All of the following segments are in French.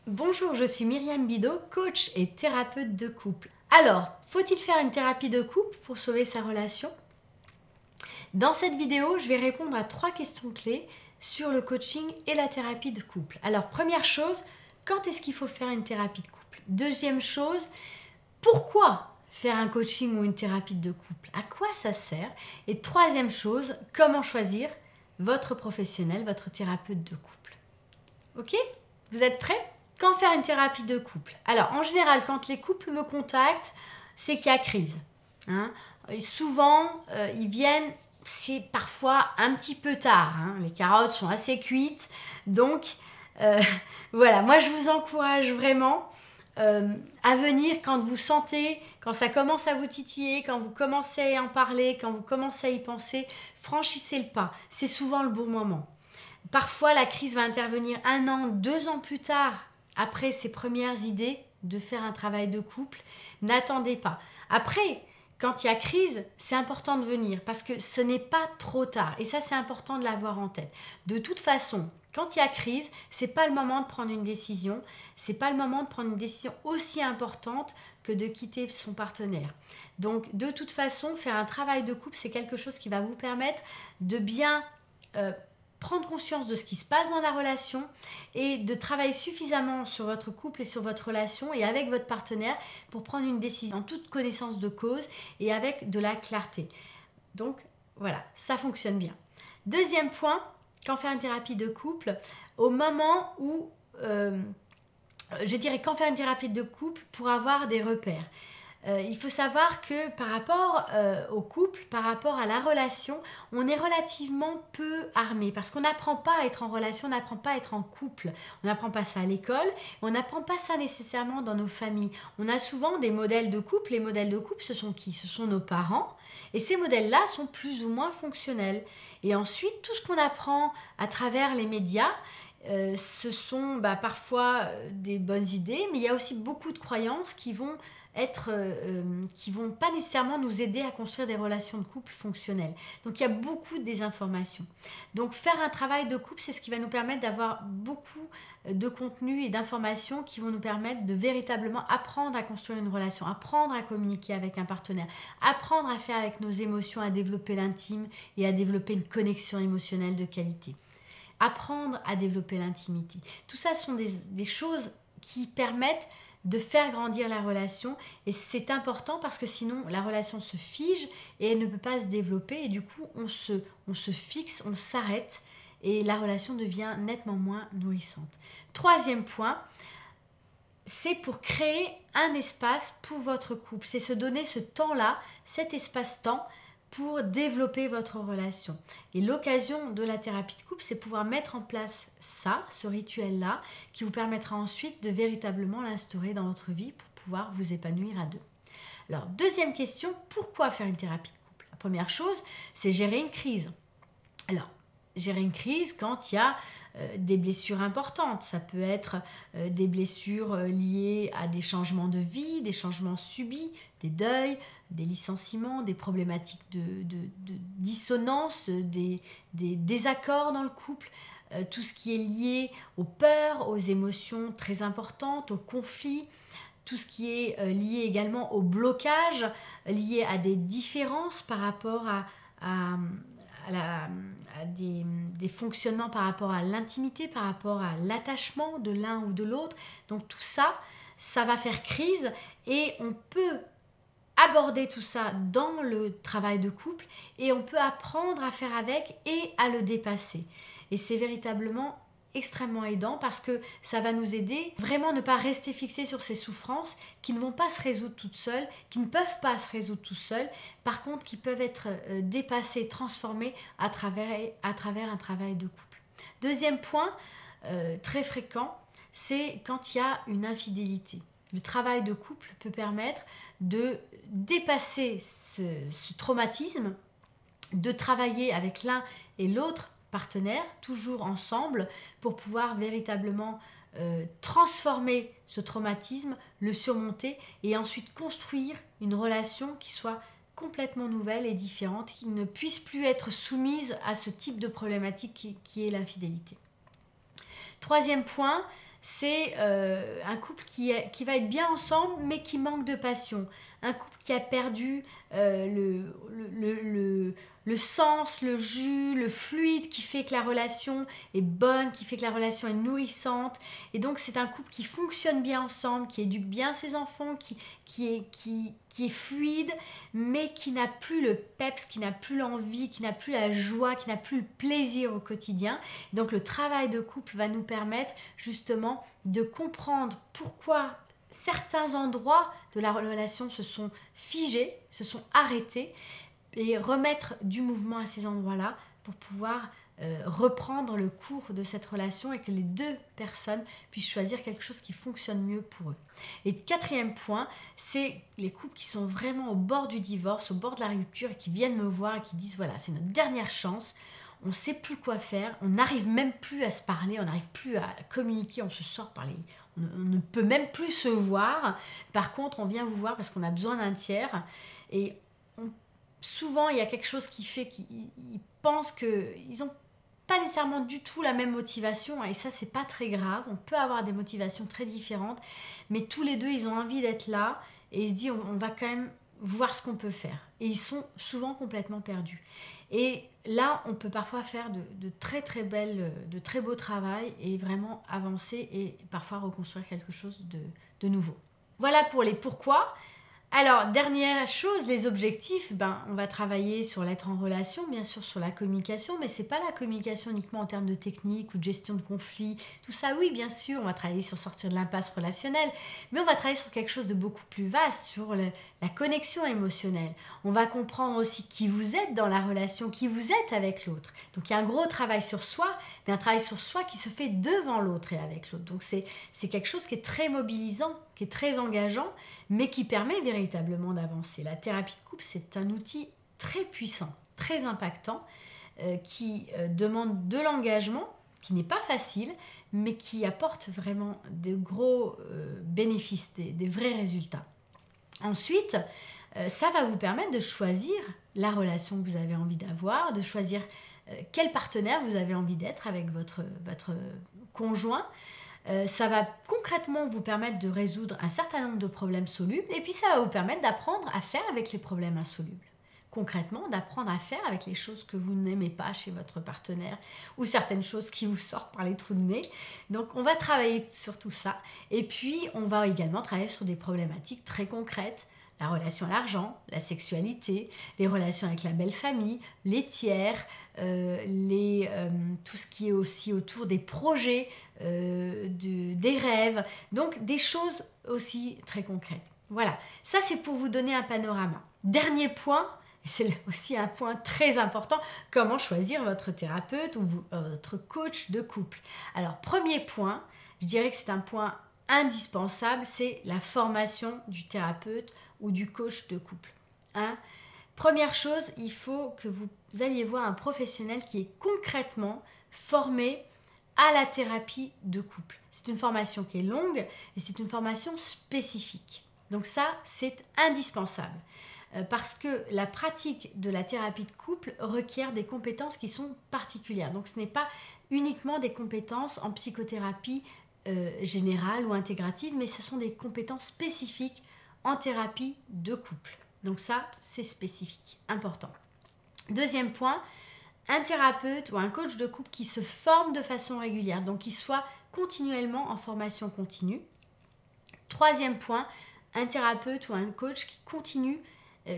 Bonjour, je suis Myriam Bidot, coach et thérapeute de couple. Alors, faut-il faire une thérapie de couple pour sauver sa relation? Dans cette vidéo, je vais répondre à 3 questions clés sur le coaching et la thérapie de couple. Alors, première chose, quand est-ce qu'il faut faire une thérapie de couple? Deuxième chose, pourquoi faire un coaching ou une thérapie de couple? À quoi ça sert? Et troisième chose, comment choisir votre professionnel, votre thérapeute de couple? Ok? Vous êtes prêts? Quand faire une thérapie de couple? Alors, en général, quand les couples me contactent, c'est qu'il y a crise. Et souvent, ils viennent, c'est parfois un petit peu tard. Les carottes sont assez cuites. Donc, voilà, moi, je vous encourage vraiment à venir quand vous sentez, quand ça commence à vous titiller, quand vous commencez à en parler, quand vous commencez à y penser, franchissez le pas. C'est souvent le bon moment. Parfois, la crise va intervenir 1 an, 2 ans plus tard, après ses premières idées de faire un travail de couple. N'attendez pas. Après, quand il y a crise, c'est important de venir parce que ce n'est pas trop tard. Et ça, c'est important de l'avoir en tête. De toute façon, quand il y a crise, ce n'est pas le moment de prendre une décision. Ce n'est pas le moment de prendre une décision aussi importante que de quitter son partenaire. Donc, de toute façon, faire un travail de couple, c'est quelque chose qui va vous permettre de bien prendre conscience de ce qui se passe dans la relation et de travailler suffisamment sur votre couple et sur votre relation et avec votre partenaire pour prendre une décision en toute connaissance de cause et avec de la clarté. Donc voilà, ça fonctionne bien. Deuxième point, quand faire une thérapie de couple, au moment où, je dirais quand faire une thérapie de couple pour avoir des repères. Il faut savoir que par rapport au couple, par rapport à la relation, on est relativement peu armé parce qu'on n'apprend pas à être en relation, on n'apprend pas à être en couple. On n'apprend pas ça à l'école, on n'apprend pas ça nécessairement dans nos familles. On a souvent des modèles de couple. Les modèles de couple, ce sont qui? Ce sont nos parents. Et ces modèles-là sont plus ou moins fonctionnels. Et ensuite, tout ce qu'on apprend à travers les médias, ce sont parfois des bonnes idées, mais il y a aussi beaucoup de croyances qui vont pas nécessairement nous aider à construire des relations de couple fonctionnelles. Donc il y a beaucoup de désinformation. Donc faire un travail de couple, c'est ce qui va nous permettre d'avoir beaucoup de contenu et d'informations qui vont nous permettre de véritablement apprendre à construire une relation, apprendre à communiquer avec un partenaire, apprendre à faire avec nos émotions, à développer l'intime et à développer une connexion émotionnelle de qualité. Apprendre à développer l'intimité. Tout ça sont des choses qui permettent de faire grandir la relation et c'est important parce que sinon la relation se fige et elle ne peut pas se développer et du coup on se fixe, on s'arrête et la relation devient nettement moins nourrissante. Troisième point, c'est pour créer un espace pour votre couple, c'est se donner ce temps-là, cet espace-temps pour développer votre relation. Et l'occasion de la thérapie de couple, c'est pouvoir mettre en place ça, ce rituel-là, qui vous permettra ensuite de véritablement l'instaurer dans votre vie pour pouvoir vous épanouir à deux. Alors, deuxième question, pourquoi faire une thérapie de couple? La première chose, c'est gérer une crise. Alors, gérer une crise quand il y a des blessures importantes. Ça peut être des blessures liées à des changements de vie, des changements subis, des deuils, des licenciements, des problématiques de dissonance, des désaccords dans le couple, tout ce qui est lié aux peurs, aux émotions très importantes, aux conflits, tout ce qui est lié également au blocage, lié à des différences par rapport à des fonctionnements par rapport à l'intimité, par rapport à l'attachement de l'un ou de l'autre. Donc tout ça, ça va faire crise et on peut aborder tout ça dans le travail de couple et on peut apprendre à faire avec et à le dépasser. Et c'est véritablement extrêmement aidant parce que ça va nous aider vraiment ne pas rester fixé sur ces souffrances qui ne vont pas se résoudre toutes seules, qui ne peuvent pas se résoudre tout seuls, par contre qui peuvent être dépassées, transformées à travers un travail de couple. Deuxième point très fréquent, c'est quand il y a une infidélité. Le travail de couple peut permettre de dépasser ce traumatisme, de travailler avec l'un et l'autre partenaires, toujours ensemble, pour pouvoir véritablement transformer ce traumatisme, le surmonter et ensuite construire une relation qui soit complètement nouvelle et différente, qui ne puisse plus être soumise à ce type de problématique qui est l'infidélité. Troisième point, c'est un couple qui va être bien ensemble, mais qui manque de passion. Un couple qui a perdu le sens, le jus, le fluide qui fait que la relation est bonne, qui fait que la relation est nourrissante. Et donc, c'est un couple qui fonctionne bien ensemble, qui éduque bien ses enfants, qui est fluide, mais qui n'a plus le peps, qui n'a plus l'envie, qui n'a plus la joie, qui n'a plus le plaisir au quotidien. Donc, le travail de couple va nous permettre justement de comprendre pourquoi certains endroits de la relation se sont figés, se sont arrêtés, et remettre du mouvement à ces endroits-là pour pouvoir reprendre le cours de cette relation et que les deux personnes puissent choisir quelque chose qui fonctionne mieux pour eux. Et quatrième point, c'est les couples qui sont vraiment au bord du divorce, au bord de la rupture et qui viennent me voir et qui disent voilà, c'est notre dernière chance, on ne sait plus quoi faire, on n'arrive même plus à se parler, on n'arrive plus à communiquer, on se sort par on ne peut même plus se voir. Par contre, on vient vous voir parce qu'on a besoin d'un tiers et souvent, il y a quelque chose qui fait qu'ils pensent qu'ils n'ont pas nécessairement du tout la même motivation et ça, c'est pas très grave. On peut avoir des motivations très différentes, mais tous les deux, ils ont envie d'être là et ils se disent on va quand même voir ce qu'on peut faire. Et ils sont souvent complètement perdus. Et là, on peut parfois faire de très beaux travail et vraiment avancer et parfois reconstruire quelque chose de nouveau. Voilà pour les pourquoi. Alors, dernière chose, les objectifs, on va travailler sur l'être en relation, bien sûr sur la communication, mais ce n'est pas la communication uniquement en termes de technique ou de gestion de conflits. Tout ça, oui, bien sûr, on va travailler sur sortir de l'impasse relationnelle, mais on va travailler sur quelque chose de beaucoup plus vaste, sur la connexion émotionnelle. On va comprendre aussi qui vous êtes dans la relation, qui vous êtes avec l'autre. Donc, il y a un gros travail sur soi, mais un travail sur soi qui se fait devant l'autre et avec l'autre. Donc, c'est quelque chose qui est très mobilisant, qui est très engageant, mais qui permet véritablement d'avancer. La thérapie de couple, c'est un outil très puissant, très impactant, qui demande de l'engagement, qui n'est pas facile, mais qui apporte vraiment de gros bénéfices, des vrais résultats. Ensuite, ça va vous permettre de choisir la relation que vous avez envie d'avoir, de choisir quel partenaire vous avez envie d'être avec votre conjoint. Ça va concrètement vous permettre de résoudre un certain nombre de problèmes solubles et puis ça va vous permettre d'apprendre à faire avec les problèmes insolubles. Concrètement, d'apprendre à faire avec les choses que vous n'aimez pas chez votre partenaire ou certaines choses qui vous sortent par les trous de nez. Donc, on va travailler sur tout ça. Et puis, on va également travailler sur des problématiques très concrètes. La relation à l'argent, la sexualité, les relations avec la belle famille, les tiers, tout ce qui est aussi autour des projets, des rêves. Donc, des choses aussi très concrètes. Voilà, ça c'est pour vous donner un panorama. Dernier point, et c'est aussi un point très important, comment choisir votre thérapeute ou votre coach de couple. Alors, premier point, je dirais que c'est un point indispensable, c'est la formation du thérapeute ou du coach de couple. Première chose, il faut que vous alliez voir un professionnel qui est concrètement formé à la thérapie de couple. C'est une formation qui est longue et c'est une formation spécifique. Donc ça, c'est indispensable parce que la pratique de la thérapie de couple requiert des compétences qui sont particulières. Donc ce n'est pas uniquement des compétences en psychothérapie générale ou intégrative, mais ce sont des compétences spécifiques en thérapie de couple. Donc ça, c'est spécifique, important. Deuxième point, un thérapeute ou un coach de couple qui se forme de façon régulière, donc qui soit continuellement en formation continue. Troisième point, un thérapeute ou un coach qui continue,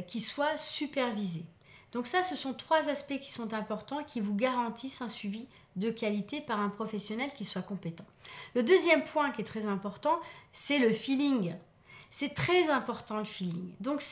qui soit supervisé. Donc ça, ce sont trois aspects qui sont importants et qui vous garantissent un suivi de qualité par un professionnel qui soit compétent. Le deuxième point qui est très important, c'est le feeling. C'est très important le feeling. Donc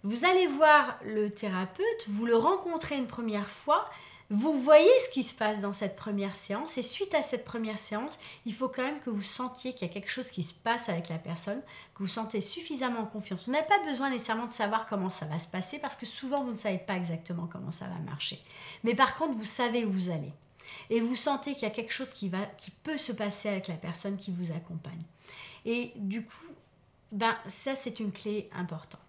vous allez voir le thérapeute, vous le rencontrez une première fois, vous voyez ce qui se passe dans cette première séance et suite à cette première séance, il faut quand même que vous sentiez qu'il y a quelque chose qui se passe avec la personne, que vous sentez suffisamment en confiance. Vous n'avez pas besoin nécessairement de savoir comment ça va se passer parce que souvent vous ne savez pas exactement comment ça va marcher. Mais par contre, vous savez où vous allez. Et vous sentez qu'il y a quelque chose qui peut se passer avec la personne qui vous accompagne. Et du coup, ça c'est une clé importante.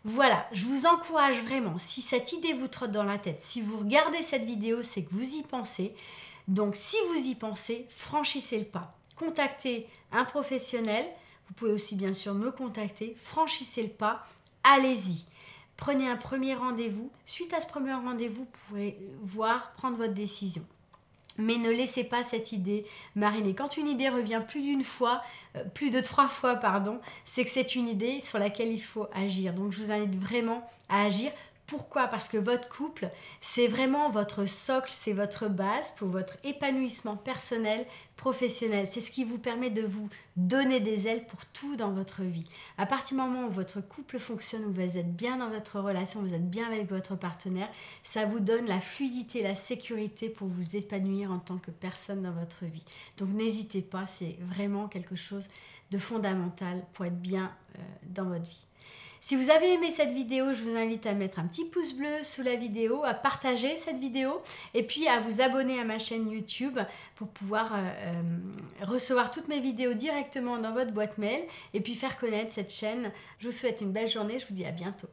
Voilà, je vous encourage vraiment, si cette idée vous trotte dans la tête, si vous regardez cette vidéo, c'est que vous y pensez. Donc si vous y pensez, franchissez le pas. contacter un professionnel. Vous pouvez aussi bien sûr me contacter. Franchissez le pas, allez-y. Prenez un premier rendez-vous. Suite à ce premier rendez-vous, vous pourrez prendre votre décision. Mais ne laissez pas cette idée mariner. Quand une idée revient plus de 3 fois, pardon, c'est que c'est une idée sur laquelle il faut agir. Donc je vous invite vraiment à agir. Pourquoi? Parce que votre couple, c'est vraiment votre socle, c'est votre base pour votre épanouissement personnel, professionnel. C'est ce qui vous permet de vous donner des ailes pour tout dans votre vie. À partir du moment où votre couple fonctionne, où vous êtes bien dans votre relation, vous êtes bien avec votre partenaire, ça vous donne la fluidité, la sécurité pour vous épanouir en tant que personne dans votre vie. Donc n'hésitez pas, c'est vraiment quelque chose de fondamental pour être bien dans votre vie. Si vous avez aimé cette vidéo, je vous invite à mettre un petit pouce bleu sous la vidéo, à partager cette vidéo et puis à vous abonner à ma chaîne YouTube pour pouvoir recevoir toutes mes vidéos directement dans votre boîte mail et puis faire connaître cette chaîne. Je vous souhaite une belle journée, je vous dis à bientôt.